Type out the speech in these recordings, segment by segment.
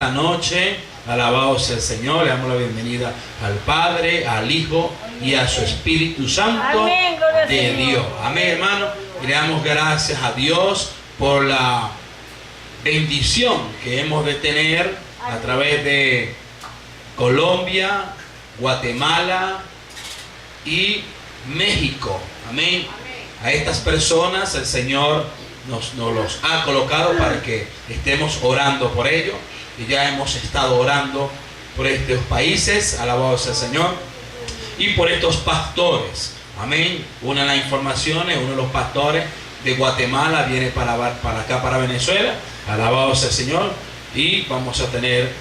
esta noche, alabado sea el Señor, le damos la bienvenida al Padre, al Hijo y a su Espíritu Santo. Amén, gloria al de Señor. Dios. Amén, hermano. Y le damos gracias a Dios por la bendición que hemos de tener a través de Colombia, Guatemala y México. Amén. A estas personas el Señor nos los ha colocado para que estemos orando por ellos. Y ya hemos estado orando por estos países, alabado sea el Señor, y por estos pastores. Amén. Una de las informaciones, uno de los pastores de Guatemala viene para acá, para Venezuela. Alabado sea el Señor. Y vamos a tener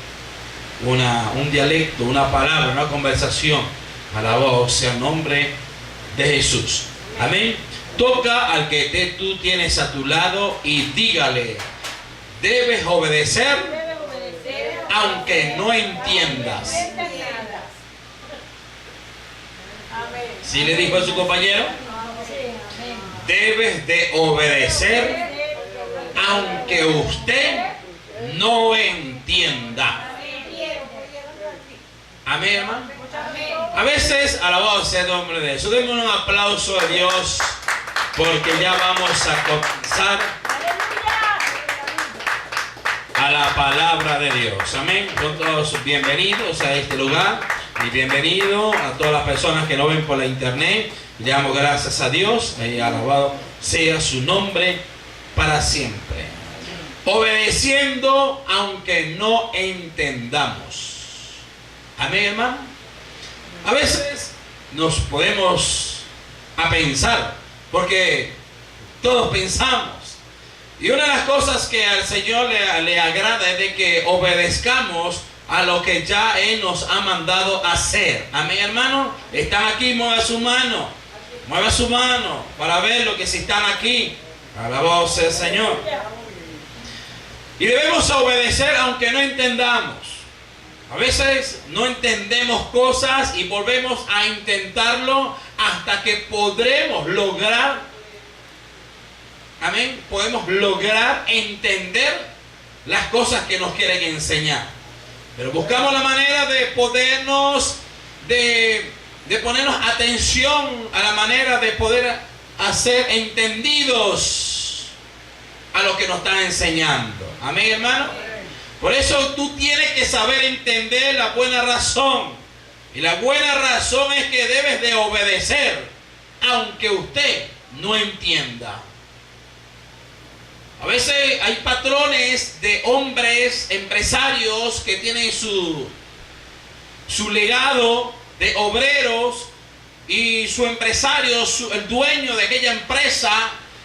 un dialecto, una palabra, una conversación. Alabado sea el nombre de Jesús. Amén. Toca al que tú tienes a tu lado y dígale: debes obedecer aunque no entiendas. ¿Sí le dijo a su compañero? Debes de obedecer aunque usted no entienda. Amén, hermano. A veces, alabado sea el nombre de Jesús. Denme un aplauso a Dios, porque ya vamos a comenzar a la palabra de Dios. Amén. Son todos bienvenidos a este lugar y bienvenido a todas las personas que lo ven por la internet. Le damos gracias a Dios y alabado sea su nombre para siempre. Obedeciendo aunque no entendamos. Amén, hermano. A veces nos podemos a pensar, porque todos pensamos. Y una de las cosas que al Señor le agrada es de que obedezcamos a lo que ya Él nos ha mandado hacer. Amén, hermano. Están aquí, mueva su mano. Mueva su mano para ver lo que si están aquí. Alabado sea el Señor. Y debemos obedecer aunque no entendamos. A veces no entendemos cosas y volvemos a intentarlo hasta que podremos lograr, amén, podemos lograr entender las cosas que nos quieren enseñar. Pero buscamos la manera de podernos, de ponernos atención a la manera de poder hacer entendidos a lo que nos están enseñando. Amén, hermano. Por eso tú tienes que saber entender la buena razón. Y la buena razón es que debes de obedecer, aunque usted no entienda. A veces hay patrones de hombres empresarios que tienen su legado de obreros, y su empresario, el dueño de aquella empresa,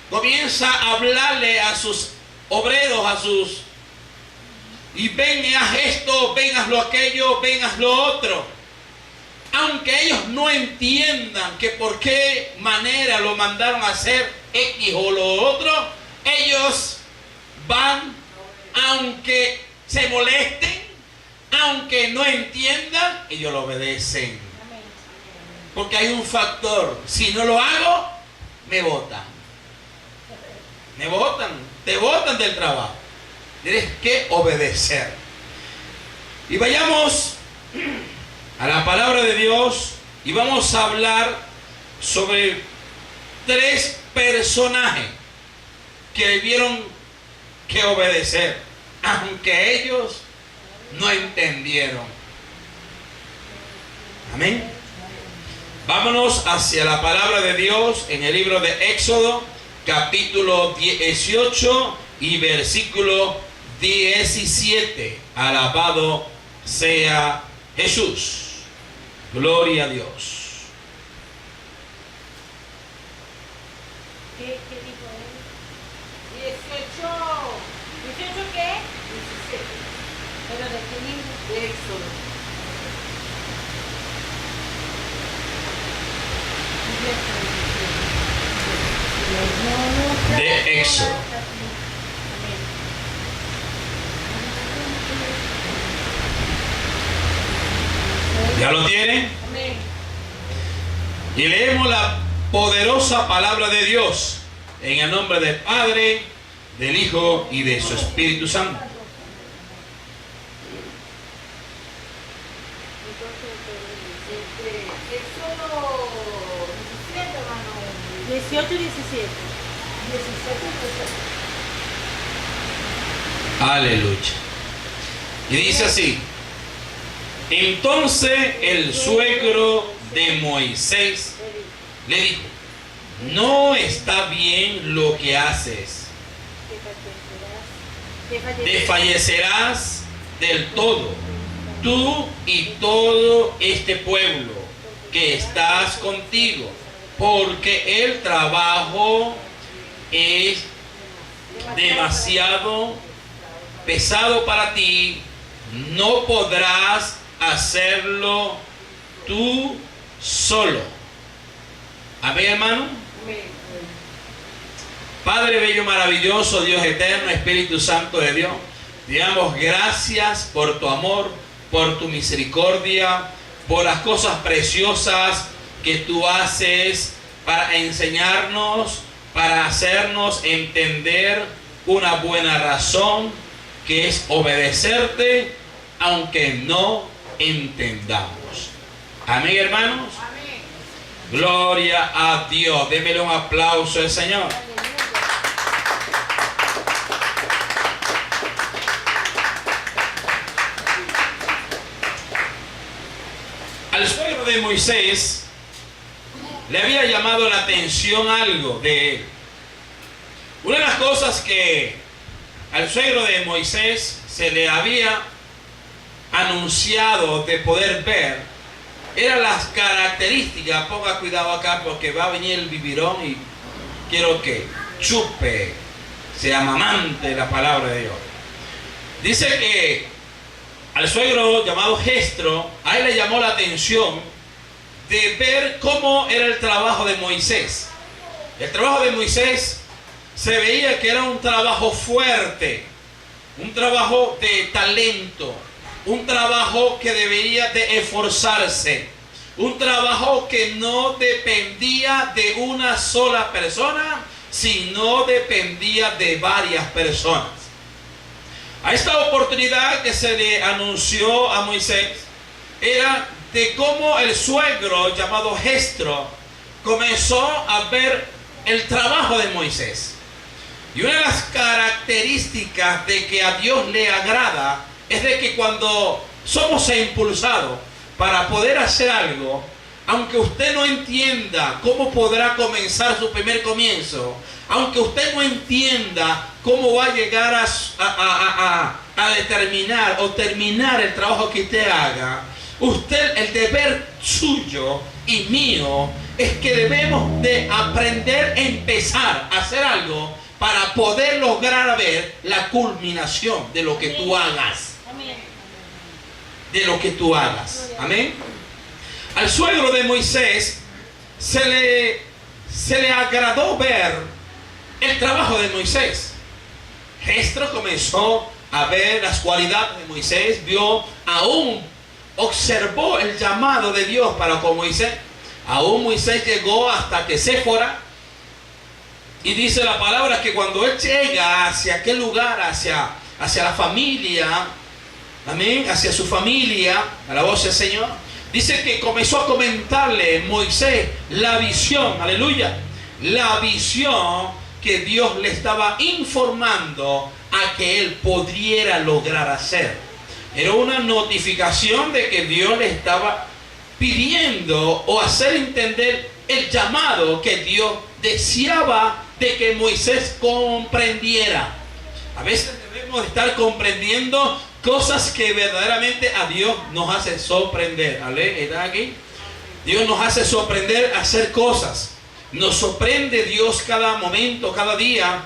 comienza a hablarle a sus obreros, y ven, haz esto, ven, haz lo aquello, ven, haz lo otro. Aunque ellos no entiendan que por qué manera lo mandaron a hacer X o lo otro, ellos van, aunque se molesten, aunque no entiendan, ellos lo obedecen. Porque hay un factor: si no lo hago, me botan. Me botan, te botan del trabajo. Tienes que obedecer. Y vayamos a la palabra de Dios y vamos a hablar sobre 3 personajes que debieron que obedecer, aunque ellos no entendieron. Amén. Vámonos hacia la palabra de Dios en el libro de Éxodo, capítulo 18 y versículo 17. Alabado sea Jesús. Gloria a Dios. ¿Qué tipo es? 18. ¿18 qué? 17. Pero de qué libro? De Éxodo. De Éxodo. ¿Ya lo tienen? Amén. Y leemos la poderosa palabra de Dios en el nombre del Padre, del Hijo y de su Espíritu Santo. Éxodo 17, hermano. 18 y 17. 17 y 17. Aleluya. Y dice así: entonces el suegro de Moisés le dijo: no está bien lo que haces. Desfallecerás del todo, tú y todo este pueblo que estás contigo, porque el trabajo es demasiado pesado para ti, no podrás hacerlo tú solo. Amén, hermano. Padre bello, maravilloso, Dios eterno, Espíritu Santo de Dios, te damos gracias por tu amor, por tu misericordia, por las cosas preciosas que tú haces para enseñarnos, para hacernos entender una buena razón, que es obedecerte aunque no entendamos. Amén, hermanos. Amén. Gloria a Dios. Démele un aplauso al Señor. Al suegro de Moisés le había llamado la atención algo de él. Una de las cosas que al suegro de Moisés se le había anunciado de poder ver eran las características. Ponga cuidado acá porque va a venir el biberón y quiero que chupe, se amamante la palabra de Dios. Dice que al suegro llamado Jetro, a él le llamó la atención de ver cómo era el trabajo de Moisés. El trabajo de Moisés se veía que era un trabajo fuerte, un trabajo de talento, un trabajo que debería de esforzarse, un trabajo que no dependía de una sola persona, sino dependía de varias personas. A esta oportunidad que se le anunció a Moisés era de cómo el suegro llamado Jetro comenzó a ver el trabajo de Moisés. Y una de las características de que a Dios le agrada es de que cuando somos impulsados para poder hacer algo, aunque usted no entienda cómo podrá comenzar su primer comienzo, aunque usted no entienda cómo va a llegar a determinar o terminar el trabajo que usted haga, usted, el deber suyo y mío es que debemos de aprender a empezar a hacer algo para poder lograr ver la culminación de lo que tú hagas. De lo que tú hagas. Amén. Al suegro de Moisés se le agradó ver el trabajo de Moisés. Jetro comenzó a ver las cualidades de Moisés, vio, aún observó el llamado de Dios para con Moisés. Aún Moisés llegó hasta que Séfora, y dice la palabra que cuando él llega hacia aquel lugar, hacia la familia, amén, hacia su familia, a la voz del Señor, dice que comenzó a comentarle Moisés la visión, aleluya, la visión que Dios le estaba informando a que él pudiera lograr hacer. Era una notificación de que Dios le estaba pidiendo o hacer entender el llamado que Dios deseaba de que Moisés comprendiera. A veces debemos estar comprendiendo cosas que verdaderamente a Dios nos hace sorprender. ¿Está aquí? Dios nos hace sorprender a hacer cosas. Nos sorprende Dios cada momento, cada día.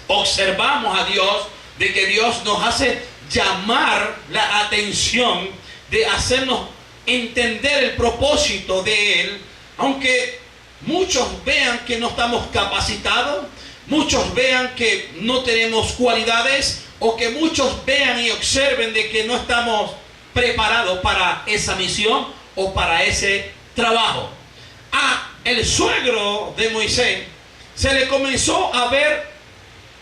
Observamos a Dios de que Dios nos hace llamar la atención, de hacernos entender el propósito de Él, aunque muchos vean que no estamos capacitados, muchos vean que no tenemos cualidades, o que muchos vean y observen de que no estamos preparados para esa misión o para ese trabajo. A el suegro de Moisés se le comenzó a ver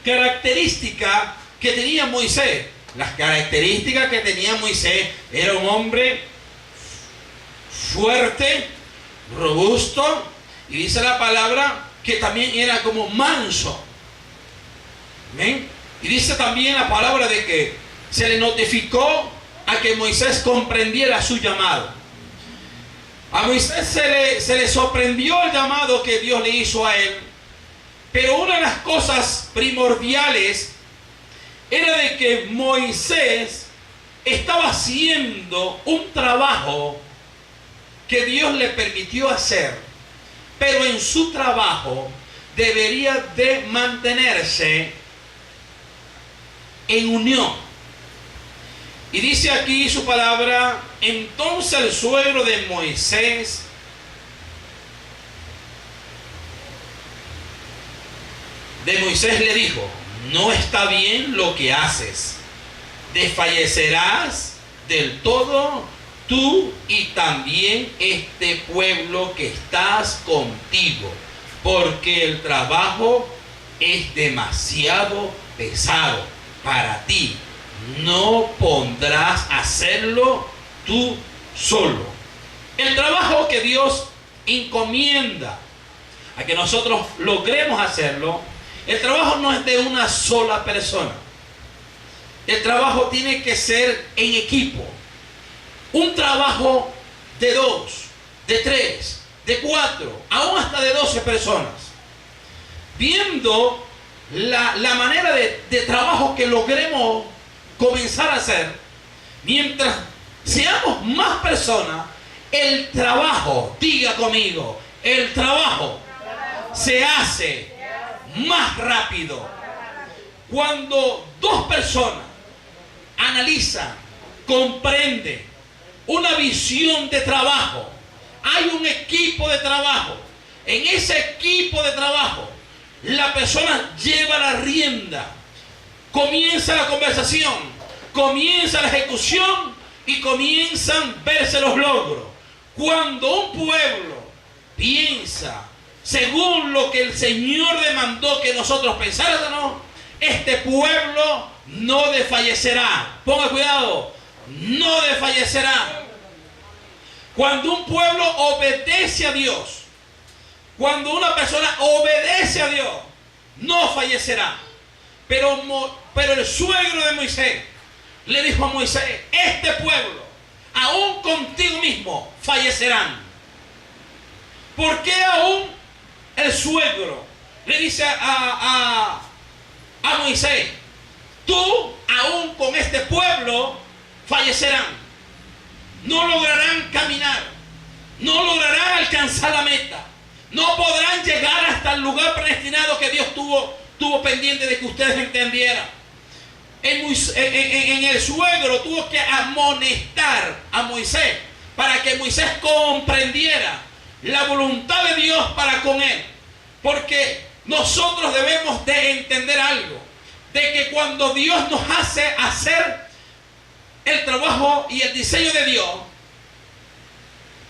características que tenía Moisés. Las características que tenía Moisés: era un hombre fuerte, robusto, y dice la palabra que también era como manso. ¿Amén? Y dice también la palabra de que se le notificó a que Moisés comprendiera su llamado. A Moisés se le sorprendió el llamado que Dios le hizo a él. Pero una de las cosas primordiales era de que Moisés estaba haciendo un trabajo que Dios le permitió hacer, pero en su trabajo debería de mantenerse en unión. Y dice aquí su palabra: entonces el suegro de Moisés le dijo: no está bien lo que haces, desfallecerás del todo tú y también este pueblo que estás contigo, porque el trabajo es demasiado pesado para ti. No podrás hacerlo tú solo. El trabajo que Dios encomienda a que nosotros logremos hacerlo, el trabajo no es de una sola persona. El trabajo tiene que ser en equipo. Un trabajo de 2, de 3, de 4, aún hasta de 12 personas. Viendo la manera de trabajo que logremos comenzar a hacer, mientras seamos más personas, el trabajo, diga conmigo, el trabajo se hace más rápido. Cuando 2 personas analizan, comprenden una visión de trabajo, hay un equipo de trabajo. En ese equipo de trabajo, la persona lleva la rienda, comienza la conversación, comienza la ejecución y comienzan a verse los logros. Cuando un pueblo piensa según lo que el Señor demandó que nosotros pensáramos, este pueblo no desfallecerá. Ponga cuidado, no desfallecerá. Cuando un pueblo obedece a Dios, cuando una persona obedece a Dios, no fallecerá. Pero el suegro de Moisés le dijo a Moisés: este pueblo, aún contigo mismo, fallecerán. ¿Por qué aún el suegro le dice a Moisés: tú aún con este pueblo fallecerán? No lograrán caminar, no lograrán alcanzar la meta, no podrán llegar hasta el lugar predestinado que Dios tuvo pendiente de que ustedes entendieran. En el suegro tuvo que amonestar a Moisés para que Moisés comprendiera la voluntad de Dios para con él. Porque nosotros debemos de entender algo, de que cuando Dios nos hace hacer el trabajo y el diseño de Dios,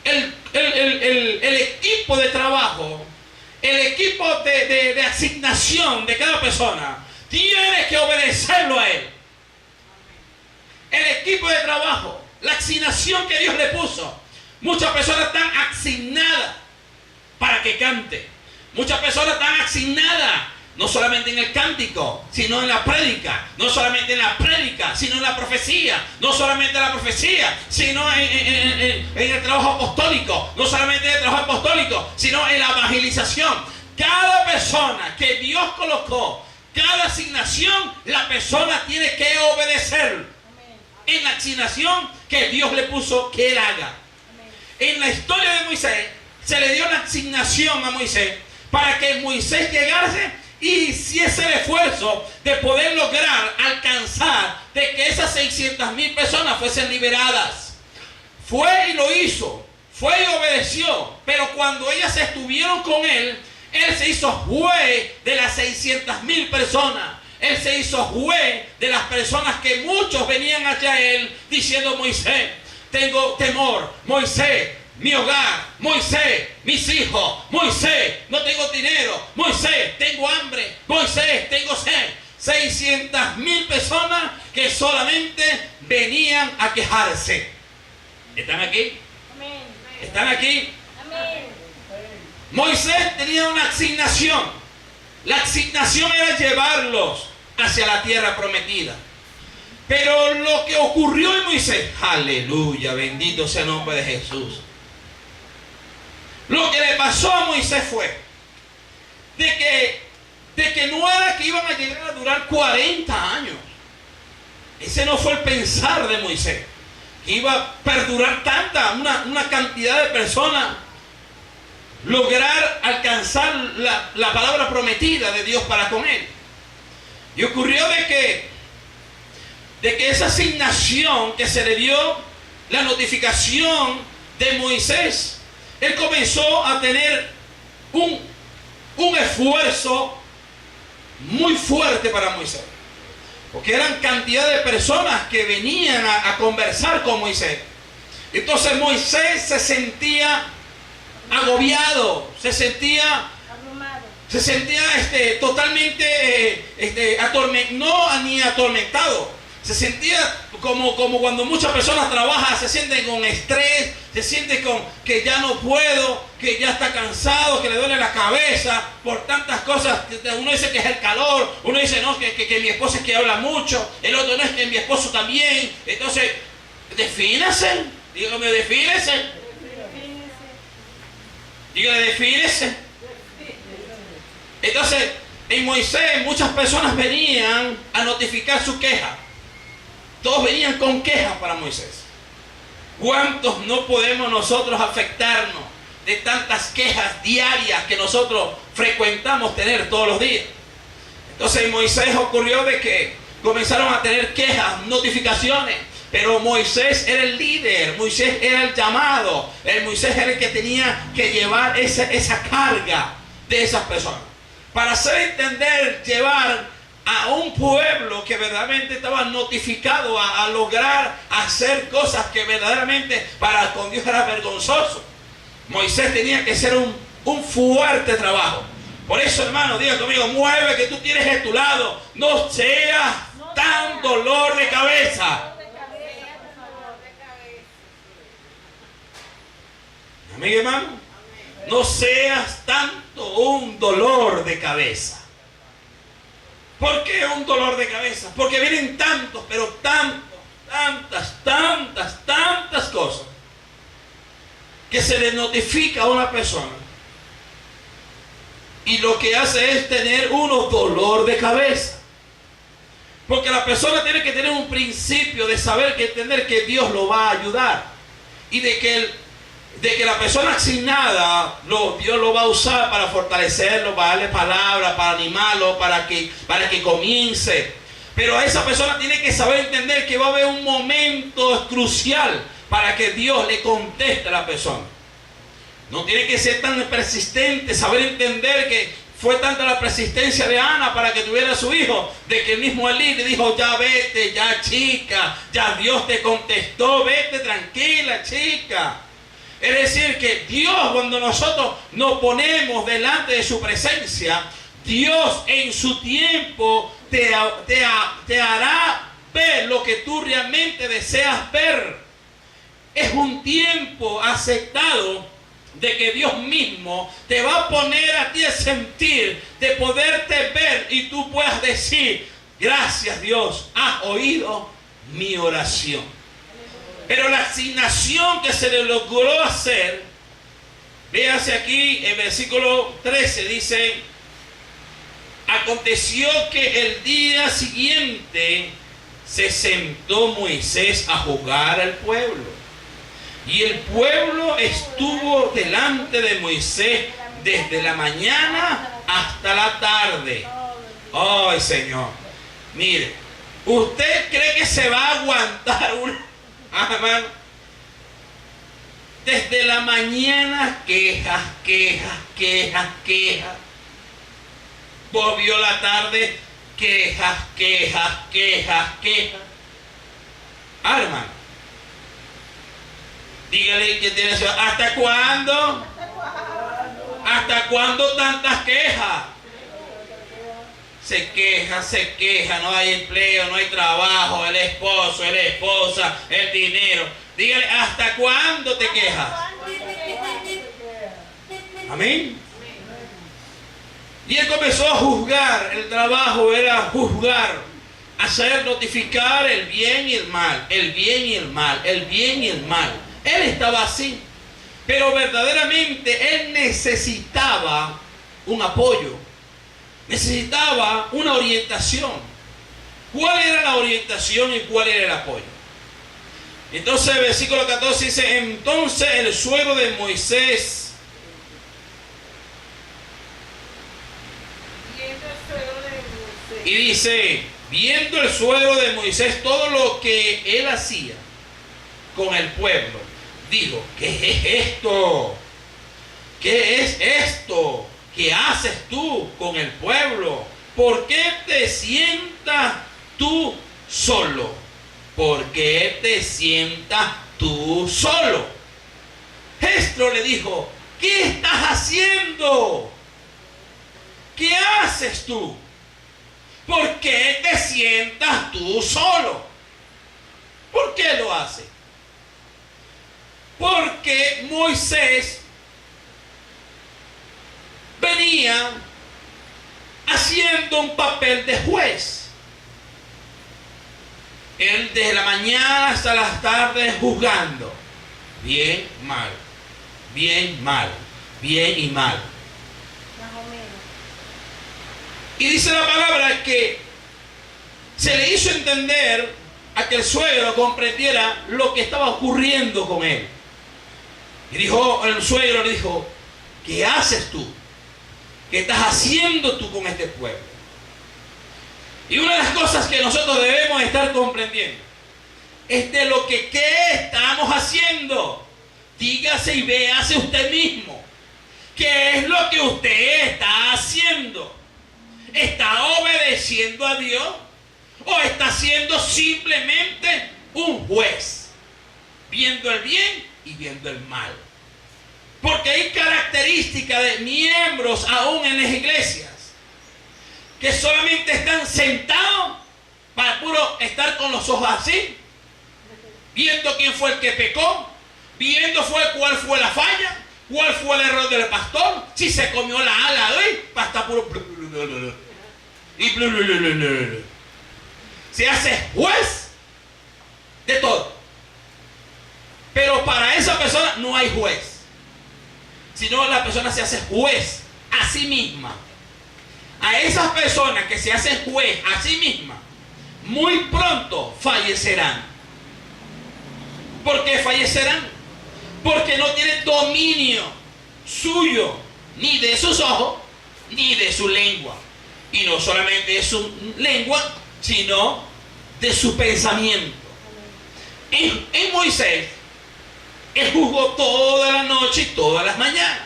el equipo de trabajo, el equipo de asignación de cada persona, tiene que obedecerlo a Él. El equipo de trabajo, la asignación que Dios le puso. Muchas personas están asignadas para que cante. Muchas personas están asignadas no solamente en el cántico, sino en la prédica. No solamente en la prédica, sino en la profecía. No solamente en la profecía, sino en el trabajo apostólico. No solamente en el trabajo apostólico, sino en la evangelización. Cada persona que Dios colocó, cada asignación, la persona tiene que obedecer en la asignación que Dios le puso que él haga. En la historia de Moisés, se le dio una asignación a Moisés para que Moisés llegase y hiciese el esfuerzo de poder lograr alcanzar de que esas 600,000 personas fuesen liberadas. Fue y lo hizo, fue y obedeció, pero cuando ellas estuvieron con él, él se hizo juez de las 600,000 personas. Él se hizo juez de las personas que muchos venían hacia él diciendo: Moisés, tengo temor. Moisés, mi hogar. Moisés, mis hijos. Moisés, no tengo dinero. Moisés, tengo hambre. Moisés, tengo sed. 600,000 personas que solamente venían a quejarse. ¿Están aquí? ¿Están aquí? Amén. Moisés tenía una asignación. La asignación era llevarlos hacia la tierra prometida. Pero lo que ocurrió en Moisés, aleluya, bendito sea el nombre de Jesús. Lo que le pasó a Moisés fue de que no era que iban a llegar a durar 40 años. Ese no fue el pensar de Moisés. Que iba a perdurar una cantidad de personas, lograr alcanzar la palabra prometida de Dios para con él. Y ocurrió de que esa asignación que se le dio, la notificación de Moisés, él comenzó a tener un esfuerzo muy fuerte para Moisés. Porque eran cantidad de personas que venían a conversar con Moisés. Entonces Moisés se sentía agobiado, se sentía totalmente no ni atormentado. Se sentía como cuando muchas personas trabajan, se sienten con estrés, se sienten con que ya no puedo, que ya está cansado, que le duele la cabeza por tantas cosas. Uno dice que es el calor, uno dice no, que mi esposo es que habla mucho, el otro no, es que mi esposo también. Entonces, defínase, dígame, defínese. Dígale, defínese. Entonces, en Moisés muchas personas venían a notificar su queja. Todos venían con quejas para Moisés. ¿Cuántos no podemos nosotros afectarnos de tantas quejas diarias que nosotros frecuentamos tener todos los días? Entonces en Moisés ocurrió de que comenzaron a tener quejas, notificaciones. Pero Moisés era el líder, Moisés era el llamado. Moisés era el que tenía que llevar esa carga de esas personas. Para hacer entender, llevar a un pueblo que verdaderamente estaba notificado a lograr hacer cosas que verdaderamente para con Dios era vergonzoso. Moisés tenía que hacer un fuerte trabajo. Por eso, hermano, diga conmigo, mueve que tú tienes de tu lado. No seas tan dolor de cabeza. Amén, hermano. No seas tanto un dolor de cabeza. ¿Por qué un dolor de cabeza? Porque vienen tantas cosas que se le notifica a una persona. Y lo que hace es tener uno dolor de cabeza. Porque la persona tiene que tener un principio de saber que entender que Dios lo va a ayudar. Y de que la persona asignada, Dios lo va a usar para fortalecerlo, para darle palabra, para animarlo, para que comience. Pero a esa persona tiene que saber entender que va a haber un momento crucial para que Dios le conteste a la persona. No tiene que ser tan persistente, saber entender que fue tanta la persistencia de Ana para que tuviera a su hijo, de que el mismo Elí le dijo, ya vete, ya chica, ya Dios te contestó, vete tranquila chica. Es decir, que Dios, cuando nosotros nos ponemos delante de su presencia, Dios en su tiempo te hará ver lo que tú realmente deseas ver. Es un tiempo aceptado de que Dios mismo te va a poner a ti a sentir, de poderte ver y tú puedas decir, gracias Dios, has oído mi oración. Pero la asignación que se le logró hacer, véase aquí en versículo 13, dice, aconteció que el día siguiente se sentó Moisés a juzgar al pueblo. Y el pueblo estuvo delante de Moisés desde la mañana hasta la tarde. ¡Ay, Señor! Mire, ¿usted cree que se va a aguantar hermano? Desde la mañana quejas. Volvió la tarde, quejas. Hermano, dígale que tiene eso. ¿Hasta cuándo? ¿Hasta cuándo tantas quejas? Se queja, no hay empleo, no hay trabajo, el esposo, la esposa, el dinero. Dígale, ¿hasta cuándo te quejas? Amén. Y él comenzó a juzgar. El trabajo era juzgar, hacer, notificar el bien y el mal, el bien y el mal, el bien y el mal. Él estaba así, pero verdaderamente él necesitaba un apoyo, necesitaba una orientación. ¿Cuál era la orientación y cuál era el apoyo? Entonces el versículo 14 dice: entonces el suegro de Moisés, y dice, viendo el suegro de Moisés todo lo que él hacía con el pueblo, dijo: ¿qué es esto? ¿Qué es esto que haces tú con el pueblo? ¿Por qué te sientas tú solo? ¿Por qué te sientas tú solo? Jethro le dijo: ¿qué estás haciendo? ¿Qué haces tú? ¿Por qué te sientas tú solo? ¿Por qué lo hace? Porque Moisés venía haciendo un papel de juez. Él desde la mañana hasta las tardes juzgando. Bien, mal. Bien, mal. Bien y mal. Y dice la palabra que se le hizo entender a que el suegro comprendiera lo que estaba ocurriendo con él. Y dijo, el suegro le dijo: ¿qué haces tú? ¿Qué estás haciendo tú con este pueblo? Y una de las cosas que nosotros debemos estar comprendiendo es de lo que ¿qué estamos haciendo? Dígase y véase usted mismo. ¿Qué es lo que usted está haciendo? ¿Está obedeciendo a Dios? ¿O está siendo simplemente un juez? Viendo el bien y viendo el mal. Porque hay características de miembros aún en las iglesias que solamente están sentados para puro estar con los ojos así, viendo quién fue el que pecó, viendo cuál fue la falla, cuál fue el error del pastor, si se comió la ala de hoy, para estar puro y se hace juez de todo. Pero para esa persona no hay juez, sino la persona se hace juez a sí misma. A esas personas que se hacen juez a sí misma, muy pronto fallecerán. ¿Por qué fallecerán? Porque no tienen dominio suyo, ni de sus ojos, ni de su lengua. Y no solamente de su lengua, sino de su pensamiento. En Moisés, él juzgó toda la noche y todas las mañanas.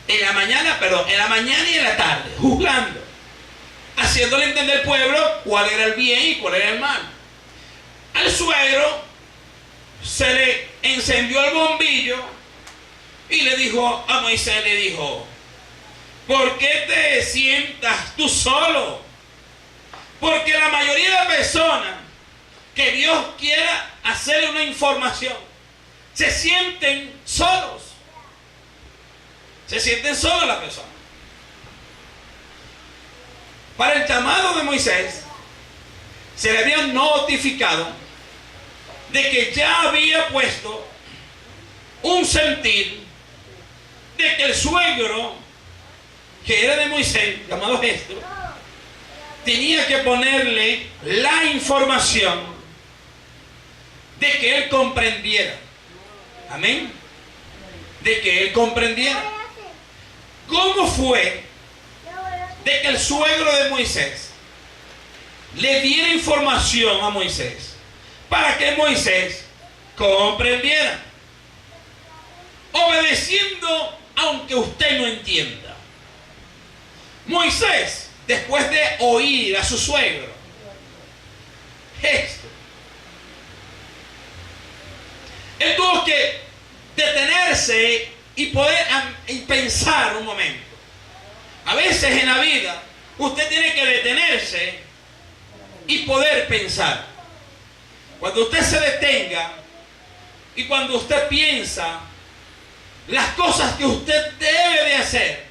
En la mañana y en la tarde, juzgando, haciéndole entender al pueblo cuál era el bien y cuál era el mal. Al suegro se le encendió el bombillo y le dijo a Moisés, le dijo: ¿por qué te sientas tú solo? Porque la mayoría de personas que Dios quiera hacerle una información se sienten solos. Se sienten solos las personas. Para el llamado de Moisés se le había notificado de que ya había puesto un sentir de que el suegro, que era de Moisés, llamado Jethro, tenía que ponerle la información de que él comprendiera. Amén. De que él comprendiera. ¿Cómo fue de que el suegro de Moisés le diera información a Moisés para que Moisés comprendiera? Obedeciendo aunque usted no entienda. Moisés, después de oír a su suegro, él tuvo que detenerse y poder pensar un momento. A veces en la vida usted tiene que detenerse y poder pensar. Cuando usted se detenga y cuando usted piensa, las cosas que usted debe de hacer,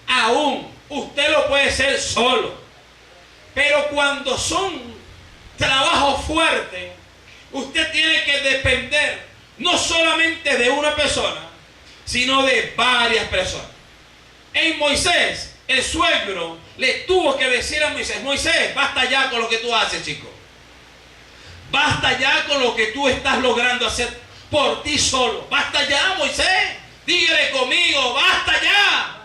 aún usted lo puede hacer solo. Pero cuando son trabajos fuertes, usted tiene que depender no solamente de una persona, sino de varias personas. En Moisés, el suegro le tuvo que decir a Moisés: Moisés, basta ya con lo que tú haces, chico. Basta ya con lo que tú estás logrando hacer por ti solo. Basta ya, Moisés. Dígale conmigo: basta ya.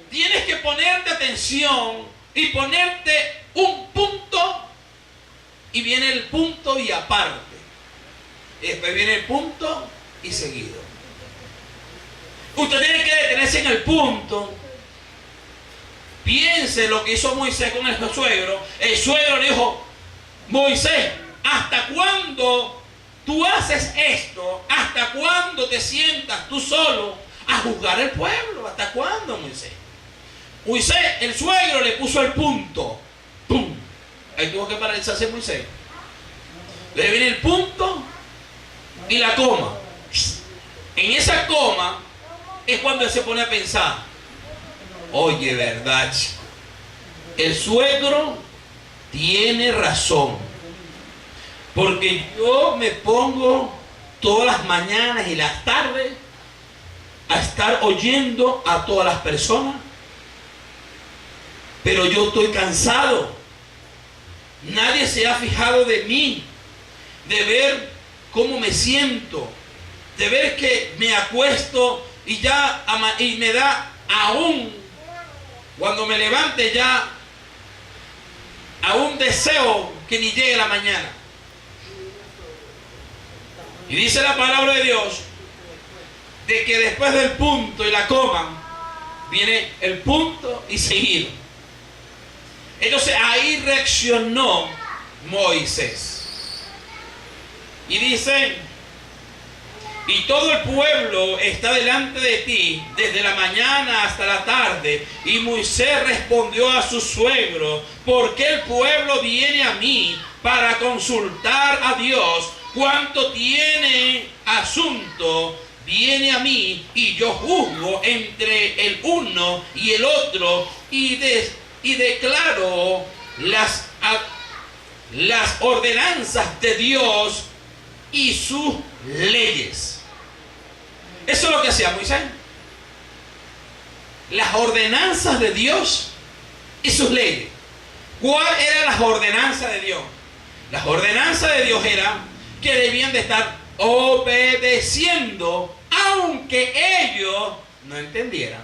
Tienes que ponerte atención y ponerte un punto, y viene el punto y aparte. Y después viene el punto y seguido. Usted tiene que detenerse en el punto. Piense lo que hizo Moisés con el suegro. El suegro le dijo: Moisés, ¿hasta cuándo tú haces esto? ¿Hasta cuándo te sientas tú solo a juzgar el pueblo? ¿Hasta cuándo, Moisés? Moisés, el suegro, le puso el punto. ¡Pum! Ahí tuvo que paralizarse Moisés. Le viene el punto y la coma. En esa coma es cuando él se pone a pensar: oye, verdad, chico, el suegro tiene razón, porque yo me pongo todas las mañanas y las tardes a estar oyendo a todas las personas, pero yo estoy cansado. Nadie se ha fijado de mí, de ver cómo me siento, de ver que me acuesto y ya y me da aún cuando me levante ya a un deseo que ni llegue la mañana. Y dice la palabra de Dios de que después del punto y la coma viene el punto y seguido. Entonces ahí reaccionó Moisés y dice: y todo el pueblo está delante de ti desde la mañana hasta la tarde. Y Moisés respondió a su suegro: ¿por qué el pueblo viene a mí para consultar a Dios? Cuanto tiene asunto, viene a mí, y yo juzgo entre el uno y el otro, y declaro las ordenanzas de Dios y sus leyes. Eso es lo que hacía Moisés. Las ordenanzas de Dios y sus leyes. ¿Cuál eran las ordenanzas de Dios? Las ordenanzas de Dios eran que debían de estar obedeciendo, aunque ellos no entendieran.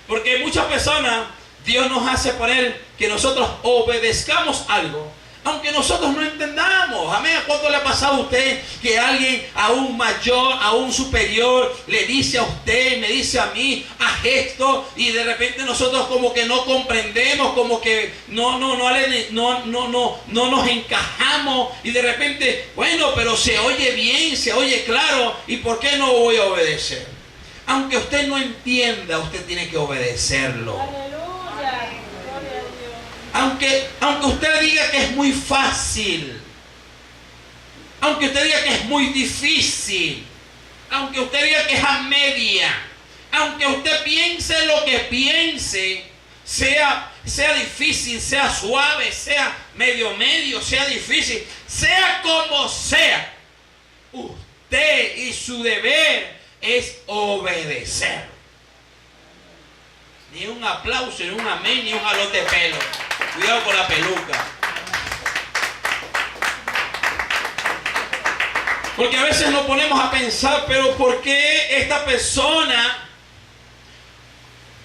Porque muchas personas, Dios nos hace poner que nosotros obedezcamos algo, aunque nosotros no entendamos. Amén. ¿Cuánto le ha pasado a usted que alguien aún mayor, aún superior, le dice a usted, me dice a mí, haz esto, y de repente nosotros como que no comprendemos, como que no nos encajamos, y de repente, bueno, pero se oye bien, se oye claro, ¿y por qué no voy a obedecer? Aunque usted no entienda, usted tiene que obedecerlo. Aunque usted diga que es muy fácil, aunque usted diga que es muy difícil, aunque usted diga que es a media, aunque usted piense lo que piense, sea difícil, sea suave, sea medio, sea difícil, sea como sea, usted y su deber es obedecer. Ni un aplauso, ni un amén, ni un jalón de pelo. Cuidado con la peluca. Porque a veces nos ponemos a pensar, pero ¿por qué esta persona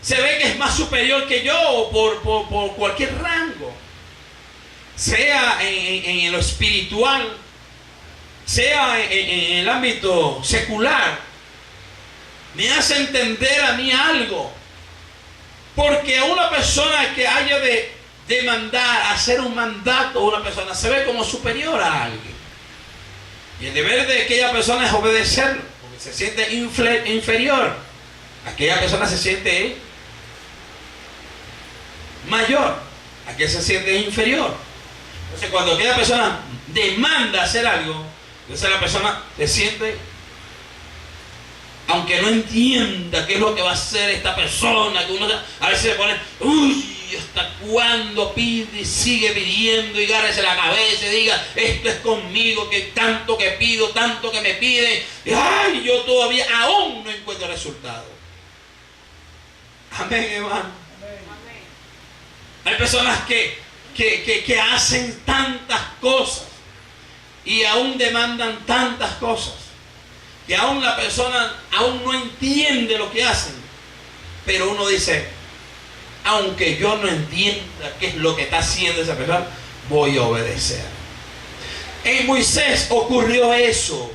se ve que es más superior que yo, o por cualquier rango? Sea en lo espiritual, sea en el ámbito secular. Me hace entender a mí algo. Porque a una persona que haya de demandar, hacer un mandato, una persona se ve como superior a alguien. Y el deber de aquella persona es obedecerlo, porque se siente inferior. Aquella persona se siente mayor, aquella se siente inferior. Entonces cuando aquella persona demanda hacer algo, entonces la persona se siente aunque no entienda qué es lo que va a hacer esta persona, que uno a veces se pone, uy, ¿hasta cuándo pide y sigue pidiendo y agárrese la cabeza y diga, esto es conmigo, que tanto que pido, tanto que me piden, y ay, yo todavía aún no encuentro resultado? Amén, hermano. Hay personas que hacen tantas cosas y aún demandan tantas cosas, que aún la persona aún no entiende lo que hacen, pero uno dice, aunque yo no entienda qué es lo que está haciendo esa persona, voy a obedecer. En Moisés ocurrió eso.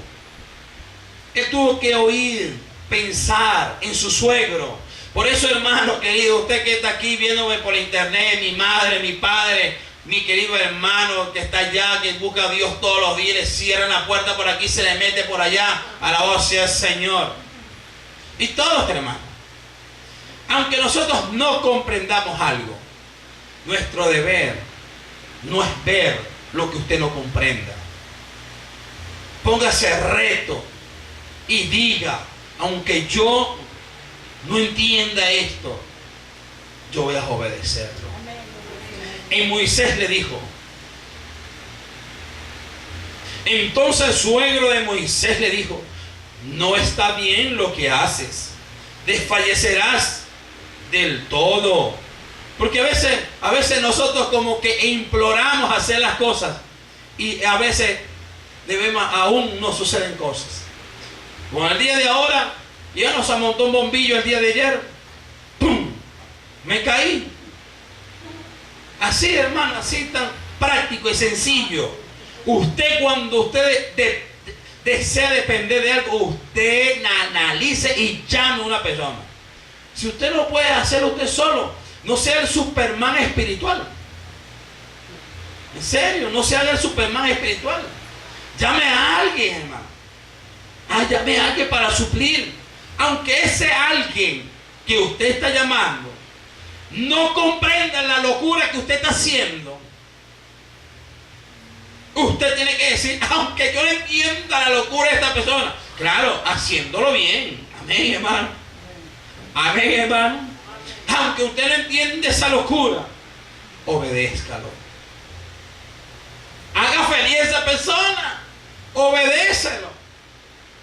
Él tuvo que oír, pensar en su suegro. Por eso, hermano querido, usted que está aquí viéndome por internet, mi madre, mi padre, mi querido hermano que está allá, que busca a Dios todos los días, le cierran la puerta por aquí, se le mete por allá, alabado sea el Señor. Y todos, hermanos, aunque nosotros no comprendamos algo, nuestro deber no es ver lo que usted no comprenda. Póngase reto y diga, aunque yo no entienda esto, yo voy a obedecerlo. En Moisés le dijo. Entonces el suegro de Moisés le dijo, no está bien lo que haces, desfallecerás del todo. Porque a veces nosotros como que imploramos hacer las cosas y a veces aún no suceden cosas. Como el día de ahora, ya nos amontó un bombillo el día de ayer, ¡pum!, me caí. Así, hermano, así tan práctico y sencillo. Usted, cuando usted desea depender de algo, usted analice y llame a una persona. Si usted no puede hacerlo usted solo, no sea el Superman espiritual. En serio, no sea el Superman espiritual. Llame a alguien, hermano. Llame a alguien para suplir. Aunque ese alguien que usted está llamando no comprenda la locura que usted está haciendo, usted tiene que decir, aunque yo no entienda la locura de esta persona, claro, haciéndolo bien. Amén, hermano. Amén, hermano. Aunque usted no entienda esa locura, obedézcalo. Haga feliz a esa persona, obedécelo.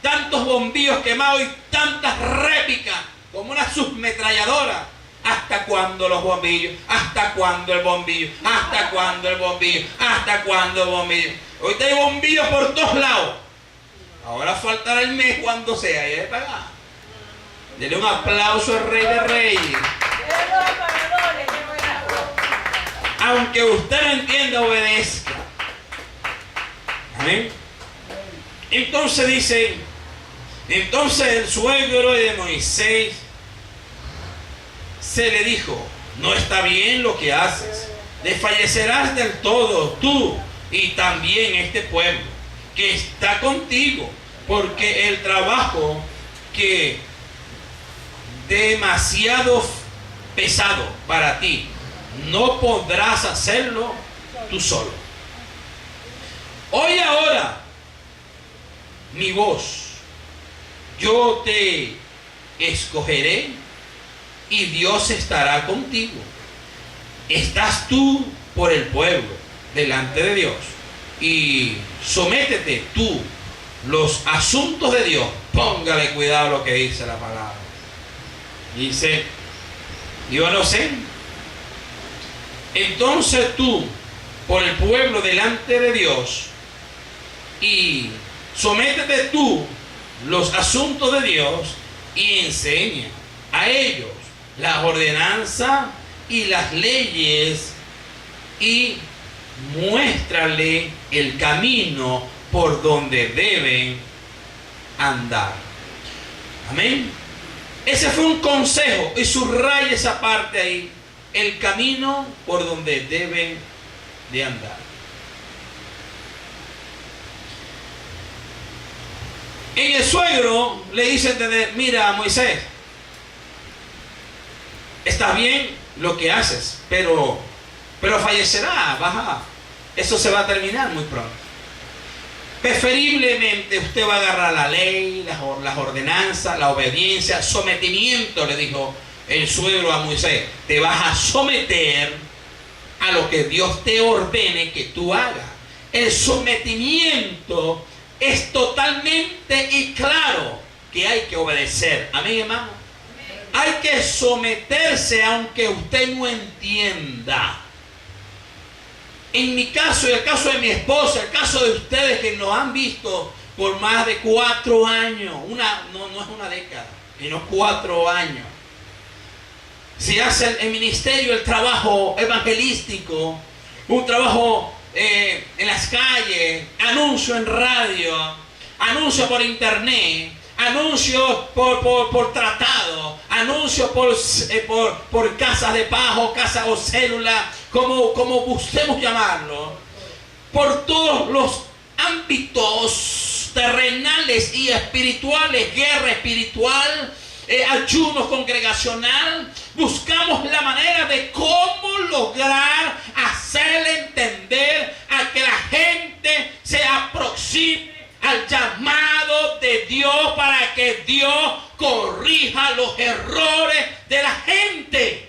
Tantos bombillos quemados y tantas réplicas como una submetralladora. ¿Hasta cuándo los bombillos? ¿Hasta cuándo el bombillo? ¿Hasta cuándo el bombillo? ¿Hasta cuándo el bombillo? Ahorita hay bombillos por todos lados. Ahora faltará el mes cuando sea. Y hay que pagar. Dele un aplauso al Rey de Reyes. Aunque usted no entienda, obedezca. Amén. Entonces dice, entonces el suegro de Moisés se le dijo, no está bien lo que haces, desfallecerás del todo tú y también este pueblo que está contigo, porque el trabajo que demasiado pesado para ti, no podrás hacerlo tú solo. Oye ahora mi voz, yo te escogeré y Dios estará contigo. Estás tú por el pueblo delante de Dios y sométete tú los asuntos de Dios. Póngale cuidado a lo que dice la palabra. Dice, yo no sé. Entonces tú por el pueblo delante de Dios y sométete tú los asuntos de Dios y enseña a ellos las ordenanzas y las leyes y muéstrale el camino por donde deben andar. Amén. Ese fue un consejo y subraya esa parte ahí. El camino por donde deben de andar. En el suegro le dice entender, mira Moisés, está bien lo que haces, pero fallecerá, eso se va a terminar muy pronto. Preferiblemente usted va a agarrar la ley, las ordenanzas, la obediencia, sometimiento, le dijo el suegro a Moisés. Te vas a someter a lo que Dios te ordene que tú hagas. El sometimiento es totalmente y claro que hay que obedecer. Amén, hermano. Hay que someterse aunque usted no entienda. En mi caso y el caso de mi esposa, el caso de ustedes que nos han visto por más de 4 años, no es una década, sino 4 años. Se hace el ministerio, el trabajo evangelístico, un trabajo en las calles, anuncio en radio, anuncio por internet, anuncio por tratado, anuncio por casas de pago, casas o células, como gustemos llamarlo, por todos los ámbitos terrenales y espirituales, guerra espiritual, ayuno congregacional. Buscamos la manera de cómo lograr hacerle entender a que la gente se aproxime al llamado de Dios para que Dios corrija los errores de la gente.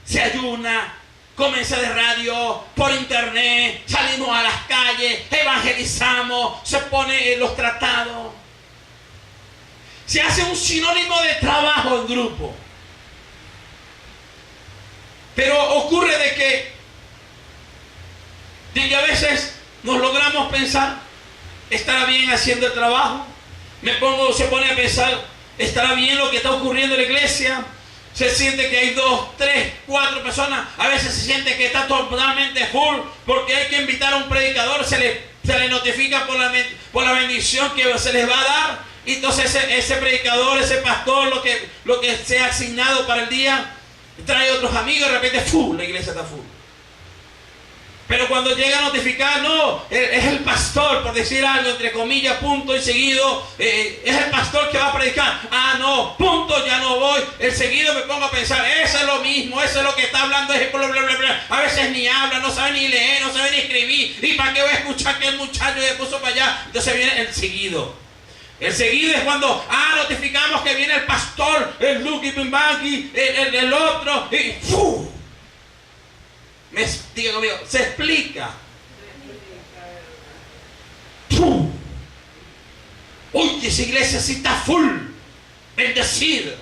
Se ayuna, comienza de radio, por internet, salimos a las calles, evangelizamos, se pone los tratados. Se hace un sinónimo de trabajo en grupo. Pero ocurre de que a veces nos logramos pensar, ¿estará bien haciendo el trabajo? Se pone a pensar, ¿estará bien lo que está ocurriendo en la iglesia? Se siente que hay 2, 3, 4 personas. A veces se siente que está totalmente full porque hay que invitar a un predicador. Se le notifica por la bendición que se les va a dar. Y entonces ese predicador, ese pastor, lo que sea asignado para el día, trae otros amigos y de repente ¡full! La iglesia está full. Pero cuando llega a notificar, no, es el pastor, por decir algo, entre comillas, punto y seguido, es el pastor que va a predicar. Ah, no, punto, ya no voy. El seguido me pongo a pensar, eso es lo mismo, eso es lo que está hablando, es bla, bla, bla, bla. A veces ni habla, no sabe ni leer, no sabe ni escribir. ¿Y para qué voy a escuchar que el muchacho se puso para allá? Entonces viene el seguido. El seguido es cuando, notificamos que viene el pastor, el Lucky Pimbaki, el otro, y ¡fu! Diga conmigo, se explica. ¡Pum! Oye, esa iglesia sí está full, bendecida.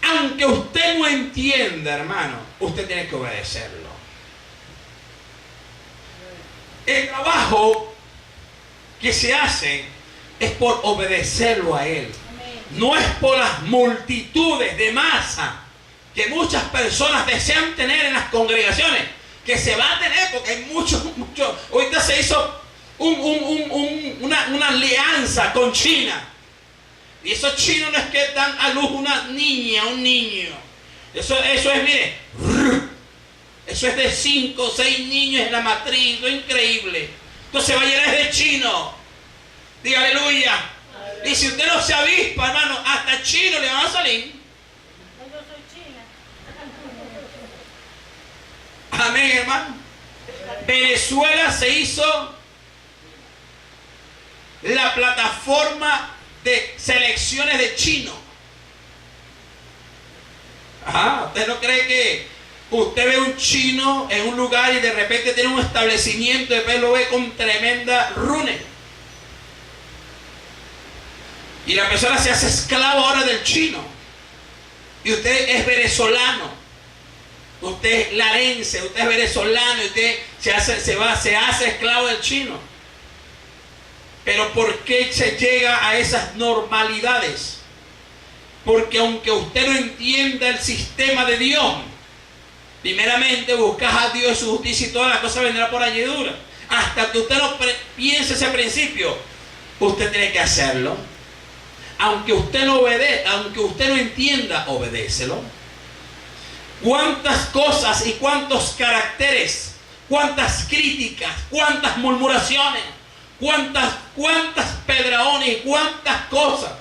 Aunque usted no entienda, hermano, usted tiene que obedecerlo. El trabajo que se hace es por obedecerlo a Él. No es por las multitudes de masa que muchas personas desean tener en las congregaciones, que se va a tener porque hay mucho. Ahorita se hizo una alianza con China, y esos chinos no es que dan a luz una niña, un niño. Eso es, mire, eso es de 5 o 6 niños en la matriz, eso es increíble. Entonces va a llenar de chino. Diga aleluya. Y si usted no se avispa, hermano, hasta chino le van a salir. Amén, hermano. Venezuela se hizo la plataforma de selecciones de chinos. ¿Usted no cree que usted ve un chino en un lugar y de repente tiene un establecimiento y después lo ve con tremenda rune? Y la persona se hace esclavo ahora del chino. Y usted es venezolano. Usted es larense, usted es venezolano y usted se hace esclavo del chino. Pero ¿por qué se llega a esas normalidades? Porque aunque usted no entienda el sistema de Dios, primeramente buscas a Dios y su justicia y todas las cosas vendrán por añadidura. Hasta que usted no piense ese principio, usted tiene que hacerlo. Aunque usted no entienda, obedécelo. Cuántas cosas y cuántos caracteres, cuántas críticas, cuántas murmuraciones, cuántas pedraones y cuántas cosas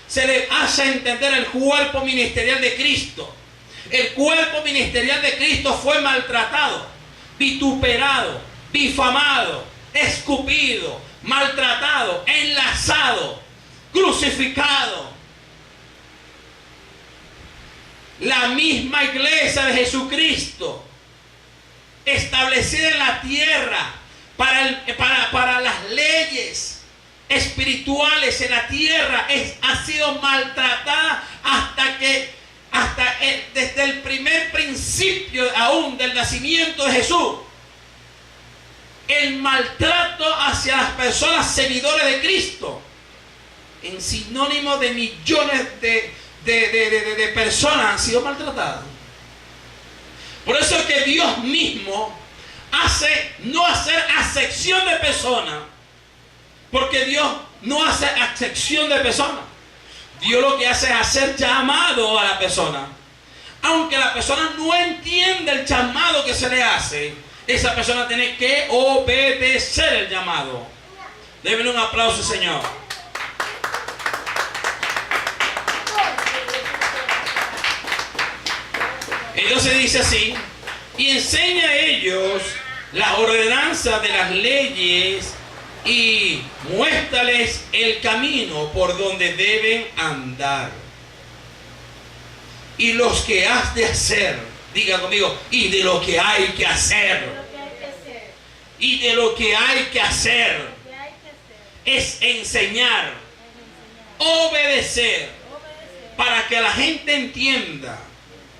se le hace entender el cuerpo ministerial de Cristo. El cuerpo ministerial de Cristo fue maltratado, vituperado, difamado, escupido, maltratado, enlazado, crucificado. La misma iglesia de Jesucristo, establecida en la tierra para las leyes espirituales en la tierra, ha sido maltratada desde el primer principio aún del nacimiento de Jesús. El maltrato hacia las personas seguidores de Cristo, en sinónimo de millones de personas han sido maltratadas. Por eso es que Dios mismo no hacer acepción de personas, porque Dios no hace acepción de personas. Dios lo que hace es hacer llamado a la persona. Aunque la persona no entiende el llamado que se le hace, esa persona tiene que obedecer el llamado. Denle un aplauso, Señor. Entonces dice así: y enseña a ellos las ordenanzas de las leyes y muéstrales el camino por donde deben andar. Y los que has de hacer, diga conmigo, y de lo que hay que hacer. Y de lo que hay que hacer es enseñar, obedecer, para que la gente entienda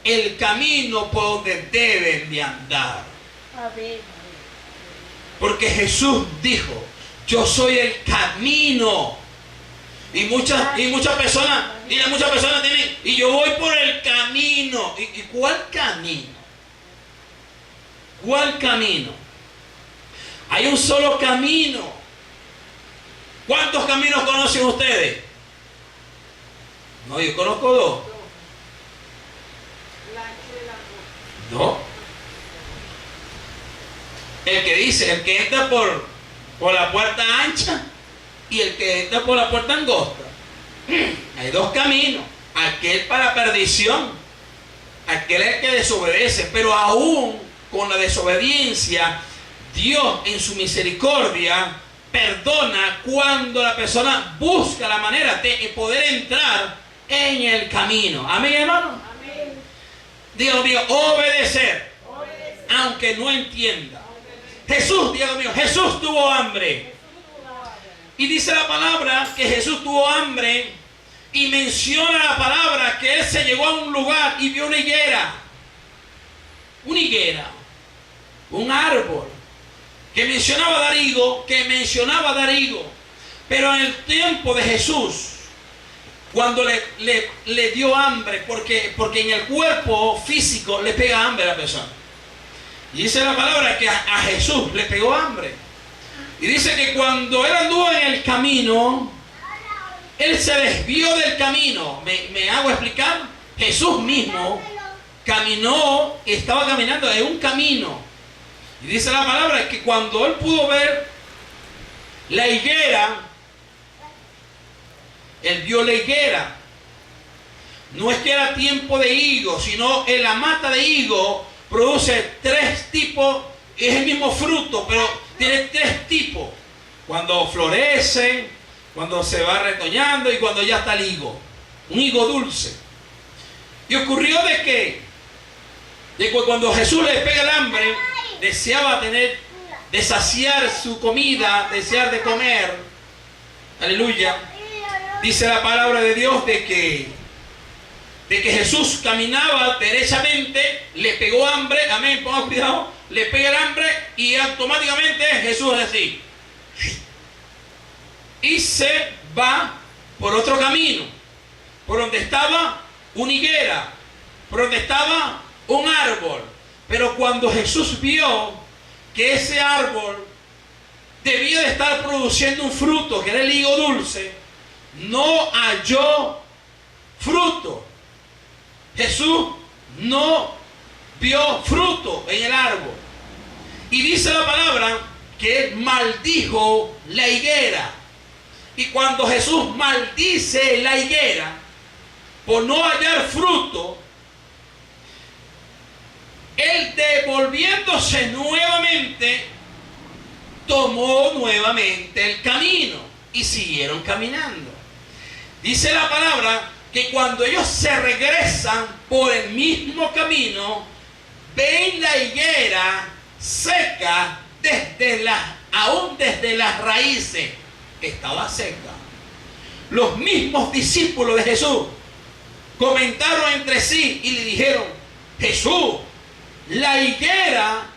el camino por donde deben de andar. Porque Jesús dijo: yo soy el camino. Y muchas personas tienen, y yo voy por el camino. ¿Y cuál camino? ¿Cuál camino? Hay un solo camino. ¿Cuántos caminos conocen ustedes? No, yo conozco dos. ¿No? El que entra por la puerta ancha y el que entra por la puerta angosta. Hay dos caminos. Aquel para perdición, aquel es el que desobedece. Pero aún con la desobediencia, Dios en su misericordia perdona cuando la persona busca la manera de poder entrar en el camino. Amén, hermano. Amén. Dios mío, obedecer, aunque no entienda. Jesús, Dios mío, Jesús tuvo hambre. Y dice la palabra que Jesús tuvo hambre, y menciona la palabra que Él se llegó a un lugar y vio una higuera. Una higuera, un árbol que mencionaba dar higo, pero en el tiempo de Jesús, cuando le dio hambre, porque en el cuerpo físico le pega hambre a la persona. Y dice la palabra que a Jesús le pegó hambre. Y dice que cuando Él anduvo en el camino, Él se desvió del camino. ¿Me hago explicar? Jesús mismo caminó, estaba caminando en un camino. Y dice la palabra que cuando Él pudo ver la higuera, Él vio la higuera. No es que era tiempo de higo, sino en la mata de higo produce tres tipos, es el mismo fruto, pero tiene tres tipos. Cuando florece, cuando se va retoñando y cuando ya está el higo. Un higo dulce. Y ocurrió de que cuando Jesús le pega el hambre, deseaba de saciar su comida, desear de comer. Aleluya. Dice la palabra de Dios de que Jesús caminaba derechamente, le pegó hambre, amén, ponga cuidado, le pega el hambre y automáticamente Jesús es así. Y se va por otro camino, por donde estaba una higuera, por donde estaba un árbol. Pero cuando Jesús vio que ese árbol debía de estar produciendo un fruto, que era el higo dulce, no halló fruto. Jesús no vio fruto en el árbol. Y dice la palabra que Él maldijo la higuera. Y cuando Jesús maldice la higuera por no hallar fruto, Él devolviéndose nuevamente tomó nuevamente el camino y siguieron caminando. Dice la palabra que cuando ellos se regresan por el mismo camino, ven la higuera seca aún desde las raíces. Estaba seca. Los mismos discípulos de Jesús comentaron entre sí y le dijeron: Jesús, la higuera,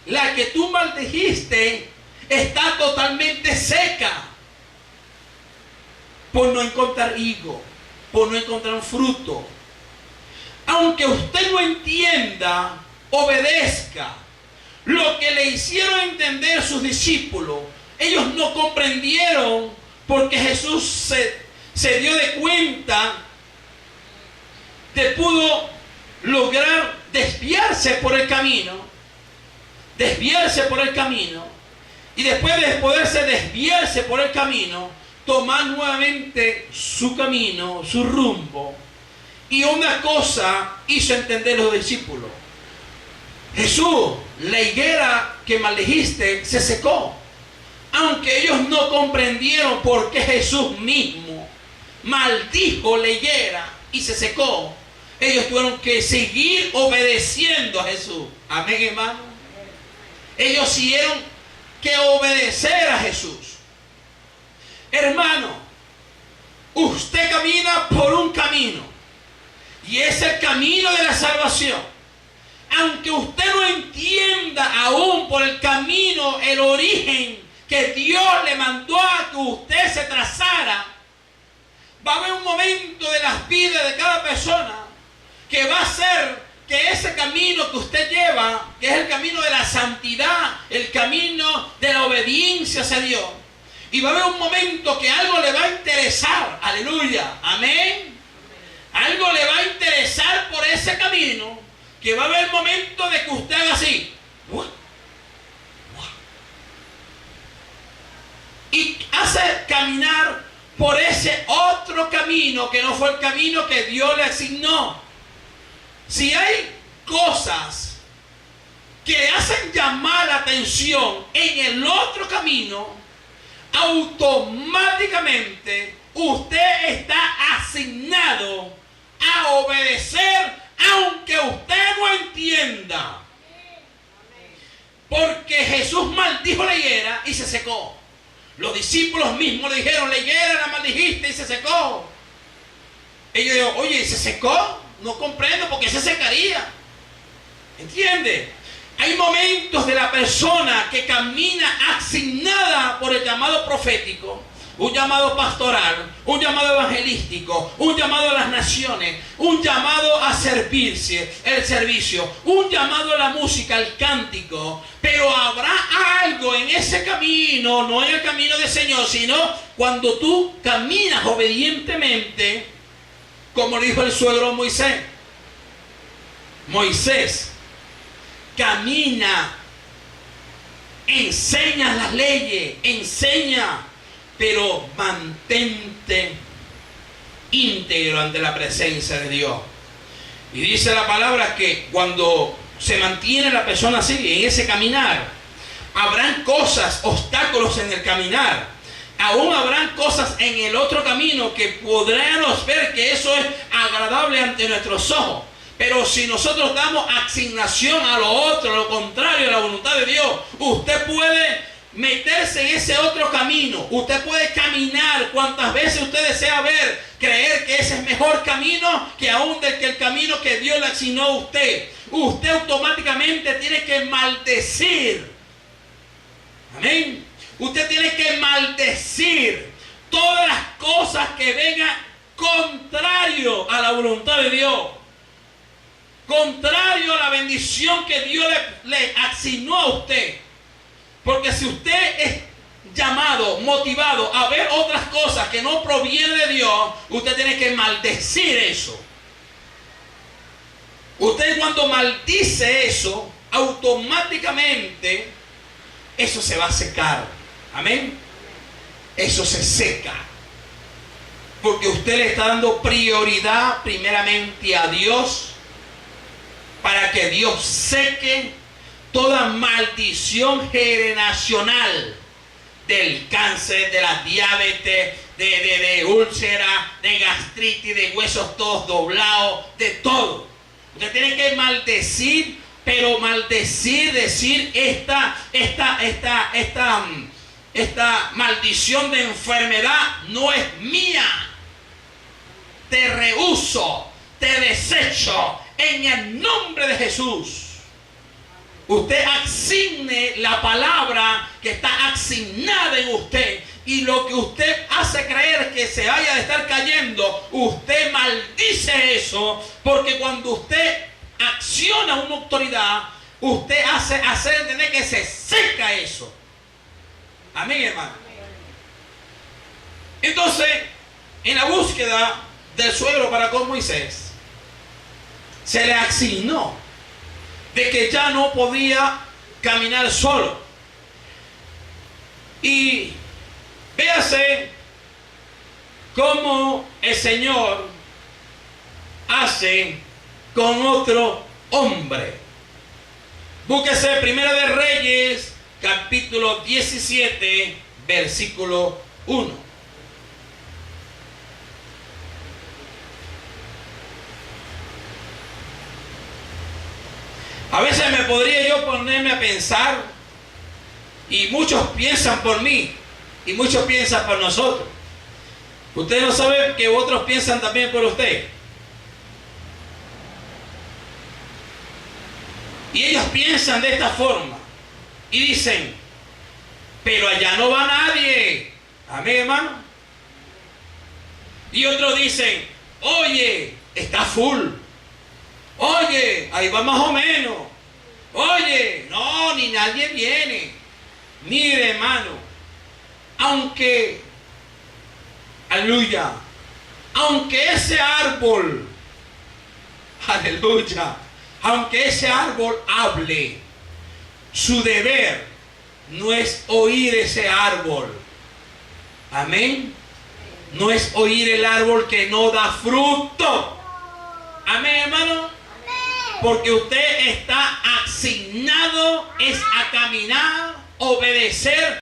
la que tú maldijiste, está totalmente seca, por no encontrar higo, por no encontrar un fruto. Aunque usted no entienda, obedezca. Lo que le hicieron entender sus discípulos, ellos no comprendieron, porque Jesús se dio de cuenta que pudo lograr desviarse por el camino, y después de poderse desviarse por el camino, tomar nuevamente su camino, su rumbo. Y una cosa hizo entender los discípulos: Jesús, la higuera que maldijiste se secó. Aunque ellos no comprendieron por qué Jesús mismo maldijo la higuera y se secó, ellos tuvieron que seguir obedeciendo a Jesús. Amén, hermano. Ellos tuvieron que obedecer a Jesús. Hermano, usted camina por un camino, y es el camino de la salvación. Aunque usted no entienda aún por el camino el origen que Dios le mandó a que usted se trazara, va a haber un momento de las vidas de cada persona que va a ser que ese camino que usted lleva, que es el camino de la santidad, el camino de la obediencia hacia Dios, y va a haber un momento que algo le va a interesar. Aleluya, amén. Algo le va a interesar por ese camino, que va a haber momento de que usted haga así, y hace caminar por ese otro camino que no fue el camino que Dios le asignó. Si hay cosas que le hacen llamar la atención en el otro camino, automáticamente usted está asignado a obedecer, aunque usted no entienda. Porque Jesús maldijo la higuera y se secó. Los discípulos mismos le dijeron: la higuera la maldijiste y se secó. Ellos dijeron: oye, ¿se secó? No comprendo por qué se secaría. ¿Entiende? Hay momentos de la persona que camina asignada por el llamado profético, un llamado pastoral, un llamado evangelístico, un llamado a las naciones, un llamado a servirse, el servicio, un llamado a la música, al cántico. Pero habrá algo en ese camino, no en el camino del Señor, sino cuando tú caminas obedientemente, como le dijo el suegro Moisés. Moisés, camina, enseña las leyes, enseña, pero mantente íntegro ante la presencia de Dios. Y dice la palabra que cuando se mantiene la persona así, en ese caminar, habrán cosas, obstáculos en el caminar. Aún habrán cosas en el otro camino que podremos ver que eso es agradable ante nuestros ojos. Pero si nosotros damos asignación a lo otro, a lo contrario a la voluntad de Dios, usted puede meterse en ese otro camino. Usted puede caminar cuantas veces usted desea ver, creer que ese es mejor camino que aún del que el camino que Dios le asignó a usted. Usted automáticamente tiene que maldecir. Amén. Usted tiene que maldecir todas las cosas que vengan contrario a la voluntad de Dios, contrario a la bendición que Dios le asignó a usted. Porque si usted es llamado, motivado a ver otras cosas que no provienen de Dios, usted tiene que maldecir eso. Usted cuando maldice eso, automáticamente eso se va a secar. Amén. Eso se seca. Porque usted le está dando prioridad primeramente a Dios, para que Dios seque toda maldición generacional del cáncer, de la diabetes, de úlcera, de gastritis, de huesos todos doblados, de todo. Usted tiene que maldecir, pero maldecir, decir esta maldición de enfermedad no es mía. Te rehúso, te desecho en el nombre de Jesús. Usted asigne la palabra que está asignada en usted, y lo que usted hace creer que se vaya a estar cayendo, usted maldice eso, porque cuando usted acciona una autoridad, usted hace entender que se seca eso. Amén, hermano. Entonces, en la búsqueda del suegro para con Moisés, se le asignó de que ya no podía caminar solo. Y véase cómo el Señor hace con otro hombre. Búsquese Primera de Reyes, capítulo 17, versículo 1. A veces me podría yo ponerme a pensar, y muchos piensan por mí, y muchos piensan por nosotros. Usted no sabe que otros piensan también por usted. Y ellos piensan de esta forma, y dicen, pero allá no va nadie. Amén, hermano. Y otros dicen, oye, está full. Oye, ahí va más o menos. Oye, no, ni nadie viene. Mire, hermano, aunque, aleluya, aunque ese árbol, aleluya, aunque ese árbol hable, su deber no es oír ese árbol. Amén. No es oír el árbol que no da fruto. Amén, hermano. Porque usted está asignado es a caminar, obedecer